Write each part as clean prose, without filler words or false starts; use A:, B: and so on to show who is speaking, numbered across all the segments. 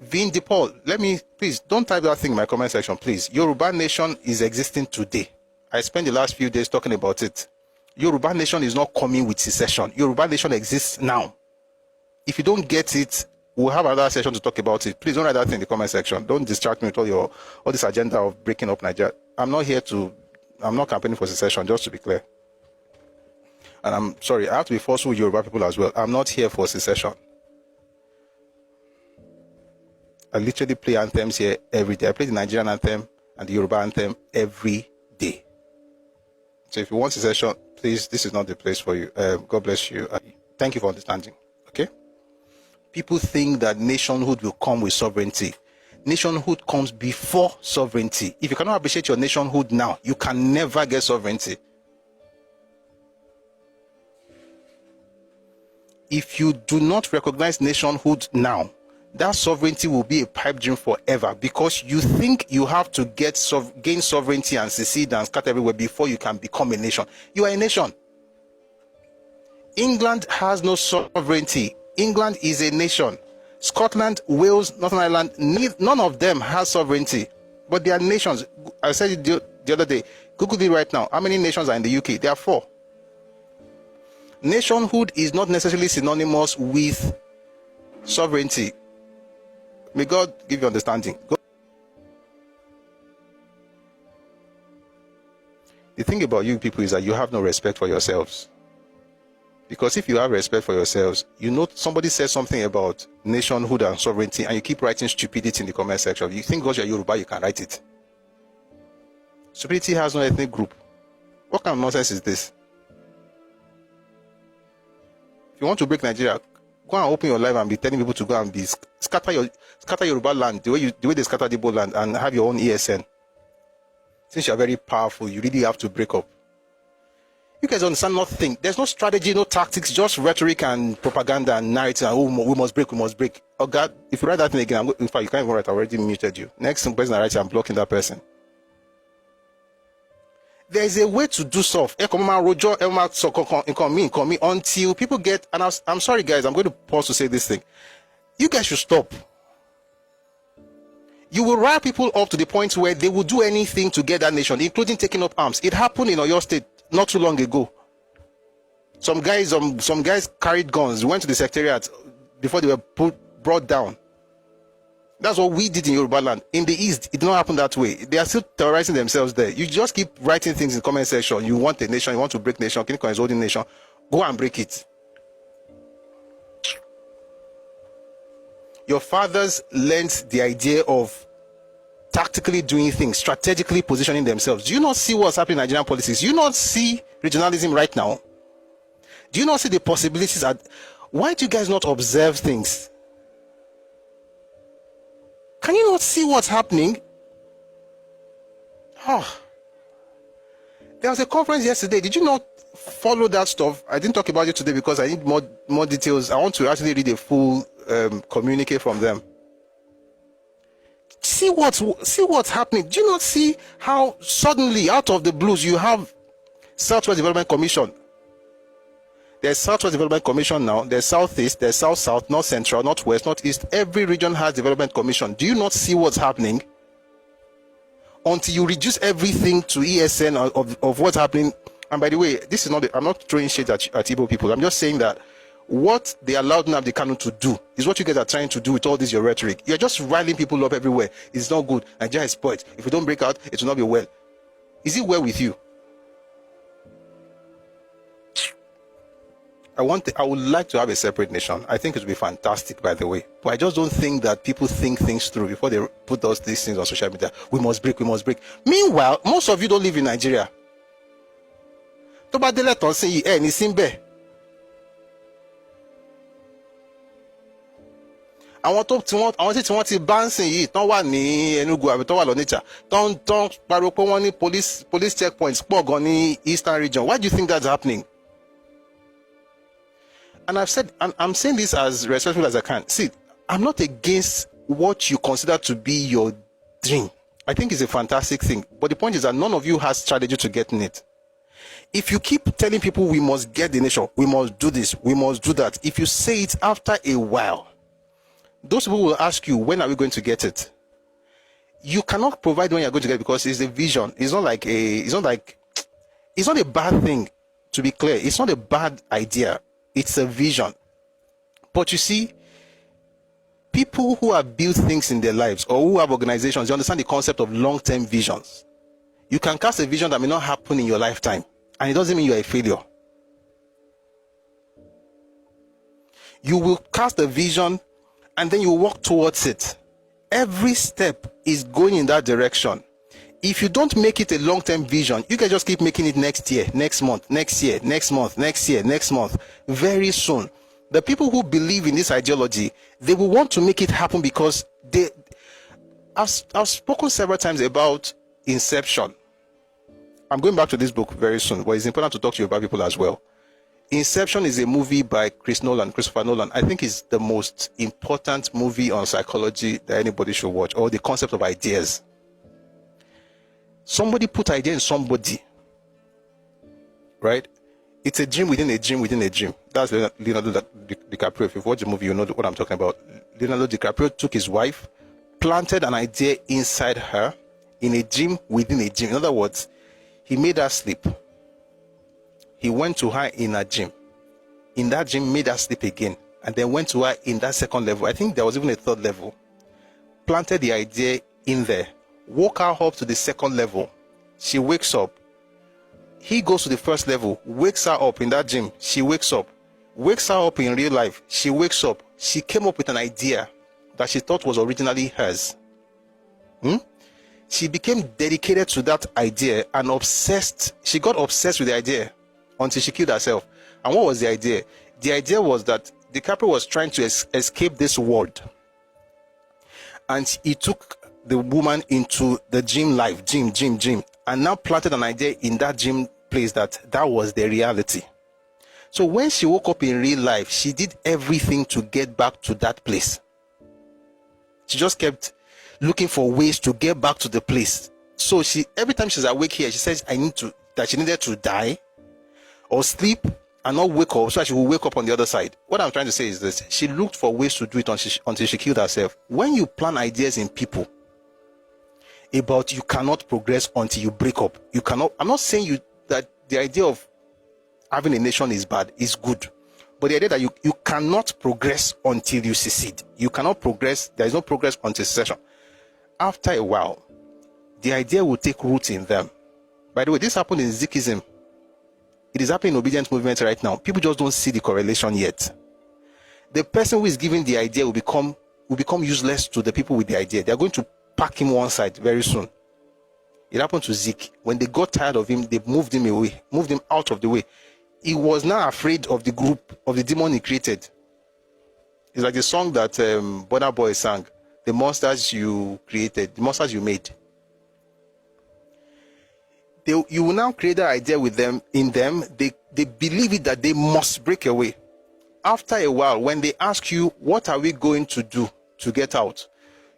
A: Vin DePaul, please don't type that thing in my comment section, please. Yoruba nation is existing today. I spent the last few days talking about it. Yoruba nation is not coming with secession. Yoruba nation exists now. If you don't get it, we'll have another session to talk about it. Please don't write that thing in the comment section. Don't distract me with all this agenda of breaking up Nigeria. I'm not campaigning for secession, just to be clear. And I'm sorry, I have to be forceful with Yoruba people as well. I'm not here for secession. I literally play anthems here every day. I play the Nigerian anthem and the Yoruba anthem every day. So if you want secession, please, this is not the place for you. God bless you. Thank you for understanding. Okay? People think that nationhood will come with sovereignty. Nationhood comes before sovereignty. If you cannot appreciate your nationhood now, you can never get sovereignty. If you do not recognize nationhood now, that sovereignty will be a pipe dream forever, because you think you have to gain sovereignty and secede and scatter everywhere before you can become a nation. You are a nation. England has no sovereignty. England is a nation. Scotland, Wales, Northern Ireland, none of them has sovereignty, but they are nations. I said it the other day. Google it right now. How many nations are in the UK? There are 4. Nationhood is not necessarily synonymous with sovereignty. May God give you understanding. The thing about you people is that you have no respect for yourselves. Because if you have respect for yourselves, you know somebody says something about nationhood and sovereignty and you keep writing stupidity in the comment section. You think because you're Yoruba, you can write it. Stupidity has no ethnic group. What kind of nonsense is this? If you want to break Nigeria, go and open your life and be telling people to go and be scatter Yorùbáland the way they scatter the Igbo land, and have your own ESN. Since you are very powerful, you really have to break up. You guys understand nothing. There's no strategy, no tactics, just rhetoric and propaganda and narrative. And, oh, we must break, we must break. Oh God, if you write that thing again, in fact, you can't even write. I already muted you. Next person I write, I'm blocking that person. There is a way to do stuff until people get, and I'm sorry guys, I'm going to pause to say this thing. You guys should stop. You will rile people up to the point where they will do anything to get that nation, including taking up arms. It happened in Oyo State not too long ago. Some guys carried guns, went to the secretariat before they were brought down. That's what we did in Yorùbáland. In the East, it did not happen that way. They are still terrorizing themselves there. You just keep writing things in the comment section. You want a nation, you want to break nation, Kinikon is holding nation. Go and break it. Your fathers learned the idea of tactically doing things, strategically positioning themselves. Do you not see what's happening in Nigerian politics? Do you not see regionalism right now? Do you not see the possibilities? Why do you guys not observe things? Can you not see what's happening? Oh. There was a conference yesterday. Did you not follow that stuff? I didn't talk about it today because I need more details. I want to actually read a full communique from them. See what's happening. Do you not see how suddenly, out of the blues, you have Southwest Development Commission? There's Southwest Development Commission now. There's Southeast, there's South-South, North Central, Northwest, Northeast. Every region has Development Commission. Do you not see what's happening? Until you reduce everything to ESN of what's happening. And by the way, this is not. I'm not throwing shade at Igbo people. I'm just saying that what they allowed Nnamdi Kanu to do is what you guys are trying to do with all this your rhetoric. You're just riling people up everywhere. It's not good. Nigeria is spoiled. If we don't break out, it will not be well. Is it well with you? I would like to have a separate nation. I think it would be fantastic, by the way. But I just don't think that people think things through before they put these things on social media. We must break, we must break. Meanwhile, most of you don't live in Nigeria. Tó bá délé tán sí yìí, ní síbẹ̀. Àwọn tí wọ́n ti bá ń sìn yìí tán wà ní Enugu àbí tán wà l'Onitsha tán pariwo pé wọ́n ní police checkpoints pọ̀ gan ní Eastern region. Why do you think that's happening? And I'm saying this as respectful as I can. See, I'm not against what you consider to be your dream. I think it's a fantastic thing. But the point is that none of you has strategy to getting it. If you keep telling people we must get the nation, we must do this, we must do that, if you say it after a while, those people will ask you, when are we going to get it? You cannot provide when you're going to get it because it's a vision. It's not a bad thing, to be clear. It's not a bad idea. It's a vision. But you see, people who have built things in their lives or who have organizations, they understand the concept of long-term visions. You can cast a vision that may not happen in your lifetime, and it doesn't mean you're a failure. You will cast a vision and then you walk towards it. Every step is going in that direction. If you don't make it a long-term vision, you can just keep making it next year, next month, next year, next month, next year, next month. Very soon, the people who believe in this ideology, they will want to make it happen because I've spoken several times about Inception. I'm going back to this book very soon, but it's important to talk to you about people as well. Inception is a movie by Christopher Nolan. I think it's the most important movie on psychology that anybody should watch, or the concept of ideas. Somebody put idea in somebody, right? It's a dream within a dream within a dream. That's Leonardo DiCaprio. If you've watched the movie, you know what I'm talking about. Leonardo DiCaprio took his wife, planted an idea inside her in a dream within a dream. In other words, he made her sleep. He went to her in a dream. In that dream, made her sleep again. And then went to her in that second level. I think there was even a third level. Planted the idea in there. Woke her up to the second level. She wakes up. He goes to the first level. Wakes her up in that dream. She wakes up. Wakes her up in real life. She wakes up. She came up with an idea that she thought was originally hers. She became dedicated to that idea and obsessed. She got obsessed with the idea until she killed herself. And what was the idea? The idea was that DiCaprio was trying to escape this world. And he took the woman into the dream life, dream, and now planted an idea in that dream place that was the reality. So when she woke up in real life, she did everything to get back to that place. She just kept looking for ways to get back to the place. So every time she's awake here, she says that she needed to die or sleep and not wake up so that she will wake up on the other side. What I'm trying to say is this: she looked for ways to do it until she killed herself. When you plant ideas in people about you cannot progress until you break up, you cannot. I'm not saying that the idea of having a nation is bad, is good. But the idea that you cannot progress until you secede. You cannot progress, there is no progress until secession. After a while, the idea will take root in them. By the way, this happened in Sikhism. It is happening in obedient movement right now. People just don't see the correlation yet. The person who is giving the idea will become useless to the people with the idea. They are going to pack him one side very soon. It happened to Zeke. When they got tired of him, they moved him away, moved him out of the way. He was now afraid of the group, of the demon he created. It's like the song that Burna Boy sang, "The monsters you created, the monsters you made." You will now create that idea with them. In them, they believe it that they must break away. After a while, when they ask you, what are we going to do to get out?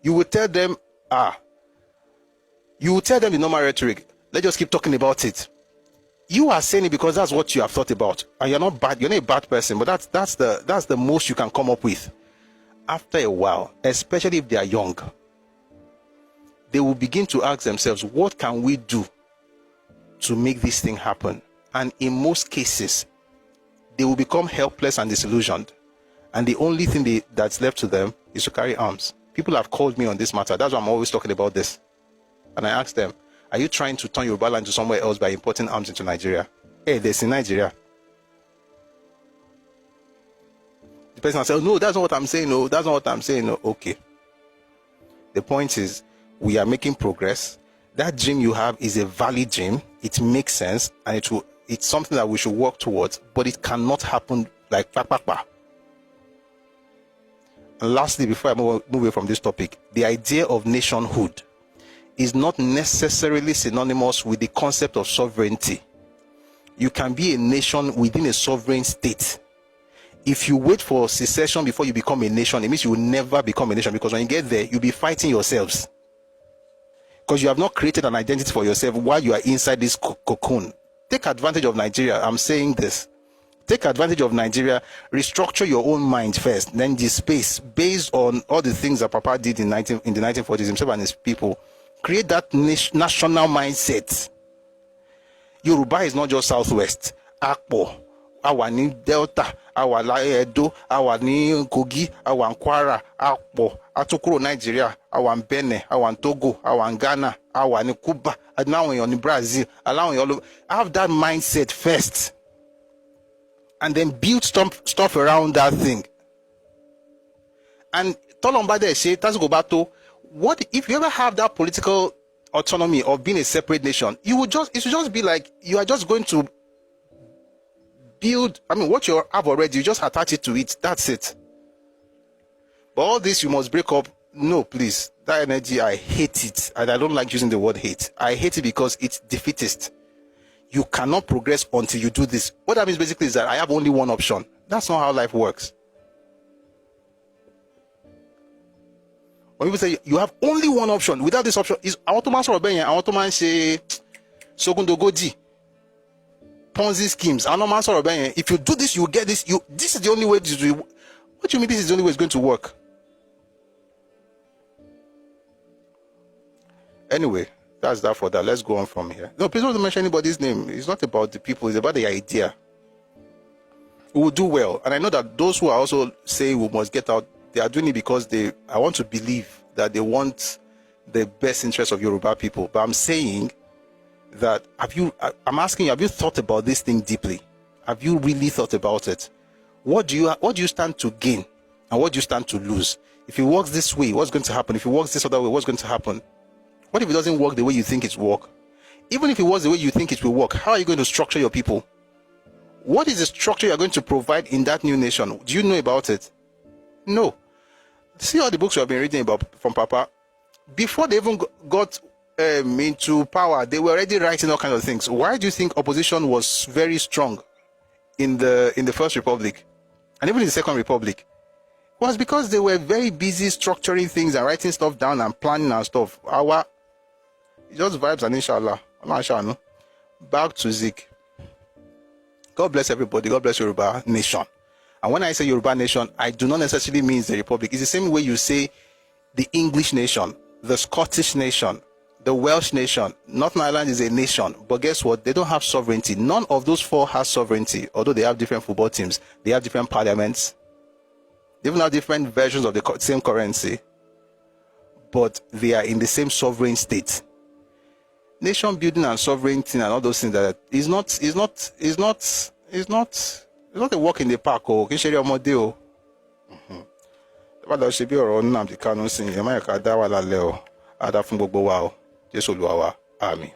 A: You will tell them, you will tell them the normal rhetoric. Let's just keep talking about it. You are saying it because that's what you have thought about. And you're not bad, you're not a bad person, but that's the most you can come up with. After a while, especially if they are young, they will begin to ask themselves, what can we do to make this thing happen? And in most cases, they will become helpless and disillusioned. And the only thing that's left to them is to carry arms. People have called me on this matter. That's why I'm always talking about this. And I asked them, are you trying to turn Yorùbáland to somewhere else by importing arms into Nigeria? Hey, there's in Nigeria. The person said, no, that's not what I'm saying. No, that's not what I'm saying. No, okay. The point is, we are making progress. That dream you have is a valid dream. It makes sense, and it's something that we should work towards, but it cannot happen like pa. And lastly, before I move away from this topic, the idea of nationhood is not necessarily synonymous with the concept of sovereignty. You can be a nation within a sovereign state. If you wait for secession before you become a nation, it means you will never become a nation, because when you get there, you'll be fighting yourselves. Because you have not created an identity for yourself while you are inside this cocoon. Take advantage of Nigeria. I'm saying this. Take advantage of Nigeria, restructure your own mind first, then the space based on all the things that Papa did in the 1940s, himself and his people. Create that national mindset. Yorùbá is not just Southwest. Akpo, àwa ní Delta, àwa ní Edo, àwa ní Kogi, àwa ní Kwara, Akpo, atukuro Nigeria, àwa ní Benin, àwa ní Togo, àwa ní Ghana, àwa ní Cuba, now you're in Brazil, allowing all of, have that mindset first. And then build stuff around that thing. And Tolombade say, Tazugobato, what if you ever have that political autonomy of being a separate nation? It should just be like you are just going to build. I mean, what you have already, you just attach it to it. That's it. But all this you must break up. No, please. That energy, I hate it, and I don't like using the word hate. I hate it because it's defeatist. You cannot progress until you do this. What that means basically is that I have only one option. That's not how life works. When people say you have only one option, without this option, is I want to say Sogundogoji, Ponzi schemes. If you do this, you get this. This is the only way to do it. What do you mean this is the only way it's going to work? Anyway, that's that for that. Let's go on from here. No, please don't mention anybody's name. It's not about the people. It's about the idea. We will do well. And I know that those who are also saying we must get out, they are doing it because I want to believe that they want the best interest of Yoruba people. But I'm saying that, I'm asking you, have you thought about this thing deeply? Have you really thought about it? What do you stand to gain? And what do you stand to lose? If it works this way, what's going to happen? If it works this other way, what's going to happen? What if it doesn't work the way you think it will work? Even if it works the way you think it will work, how are you going to structure your people? What is the structure you're going to provide in that new nation? Do you know about it? No. See all the books you have been reading about from Papa. Before they even got into power, they were already writing all kinds of things. Why do you think opposition was very strong in the First Republic and even in the Second Republic? It was because they were very busy structuring things and writing stuff down and planning and stuff. Just vibes and inshallah. Back to Zik. God bless everybody. God bless Yoruba nation. And when I say Yoruba nation, I do not necessarily mean the Republic. It's the same way you say the English nation, the Scottish nation, the Welsh nation. Northern Ireland is a nation. But guess what? They don't have sovereignty. None of those four has sovereignty. Although they have different football teams. They have different parliaments. They even have different versions of the same currency. But they are in the same sovereign state. Nation building and sovereignty and all those things that is not a walk in the park or kisheri omode o. Baba se bi ọ̀rọ̀ Nnamdi Kanu sin e ma ka da wa lálẹ́ o. Ada fún gbogbo wa o. Jésù Olúwa wa. Àmín.